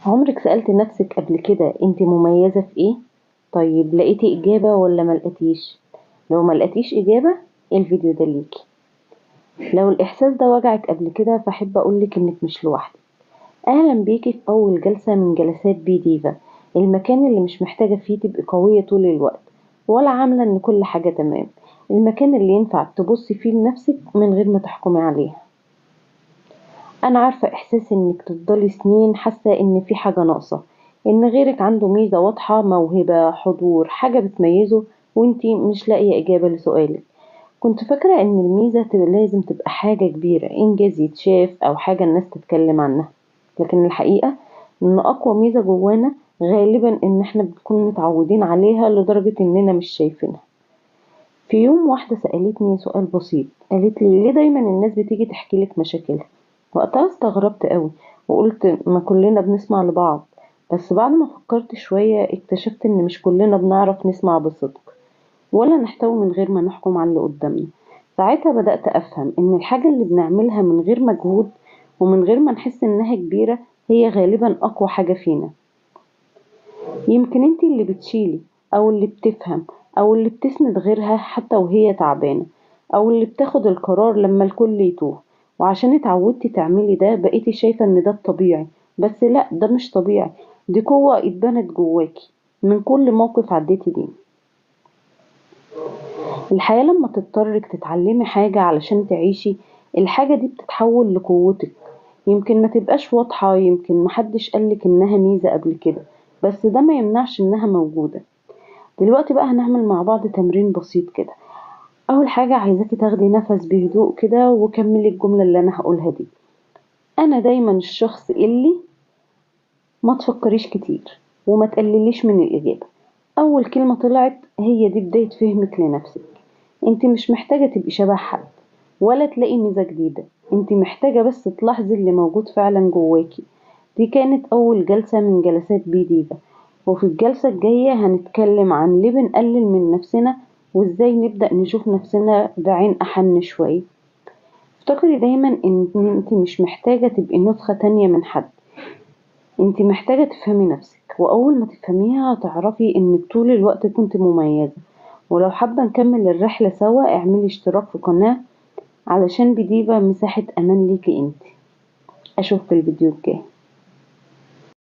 عمرك سألت نفسك قبل كده انت مميزة في ايه؟ طيب لقيتي اجابة ولا ملقتيش؟ لو ملقتيش اجابة الفيديو ده ليكي. لو الاحساس ده وجعك قبل كده فاحب اقولك انك مش لوحدك. اهلا بيكي في اول جلسة من جلسات بي ديفا، المكان اللي مش محتاجة فيه تبقي قوية طول الوقت ولا عاملة ان كل حاجة تمام، المكان اللي ينفع تبصي فيه لنفسك من غير ما تحكمي عليها. انا عارفة احساس انك تفضلي سنين حاسة ان في حاجة ناقصة، ان غيرك عنده ميزة واضحة، موهبة، حضور، حاجة بتميزه وانتي مش لاقية اجابة لسؤالك. كنت فاكرة ان الميزة لازم تبقى حاجة كبيرة، انجاز يتشاف او حاجة الناس تتكلم عنها، لكن الحقيقة ان اقوى ميزة جوانا غالبا ان احنا بنكون متعودين عليها لدرجة اننا مش شايفينها. في يوم واحدة سألتني سؤال بسيط، قالت لي ليه دايما الناس بتيجي تحكي لك مشاكلها؟ وقتها استغربت قوي وقلت ما كلنا بنسمع لبعض، بس بعد ما فكرت شوية اكتشفت ان مش كلنا بنعرف نسمع بصدق ولا نحتوي من غير ما نحكم على اللي قدامنا. ساعتها بدأت أفهم ان الحاجة اللي بنعملها من غير مجهود ومن غير ما نحس انها كبيرة هي غالبا أقوى حاجة فينا. يمكن انتي اللي بتشيلي او اللي بتفهم او اللي بتسند غيرها حتى وهي تعبانة، او اللي بتاخد القرار لما الكل يتوه، وعشان اتعودتي تعملي ده بقيتي شايفة ان ده الطبيعي. بس لا، ده مش طبيعي، دي قوة اتبنت جواكي من كل موقف عديتي بيه. الحياة لما تضطرك تتعلمي حاجة علشان تعيشي، الحاجة دي بتتحول لقوتك. يمكن ما تبقاش واضحة، يمكن محدش قالك انها ميزة قبل كده، بس ده ما يمنعش انها موجودة. دلوقتي بقى هنعمل مع بعض تمرين بسيط كده. اول حاجة عايزاكي تاخدي نفس بهدوء كده وكملي الجملة اللي انا هقولها دي: انا دايما الشخص اللي. ما تفكريش كتير وما تقلليش من الاجابة، اول كلمة طلعت هي دي بداية فهمك لنفسك. انت مش محتاجة تبقي شبه حد ولا تلاقي ميزة جديدة، انت محتاجة بس تلاحظي اللي موجود فعلا جواكي. دي كانت اول جلسة من جلسات بي ديفا، وفي الجلسة الجاية هنتكلم عن ليه بنقلل من نفسنا وازاي نبدأ نشوف نفسنا بعين احن شوية. افتكري دايما ان انت مش محتاجة تبقي نسخة تانية من حد، انت محتاجة تفهمي نفسك، واول ما تفهميها هتعرفي انك طول الوقت كنت مميزة. ولو حابة نكمل الرحلة سوا اعملي اشتراك في قناة علشان بديبة مساحة امان ليكي انت. اشوفك في الفيديو الجاي.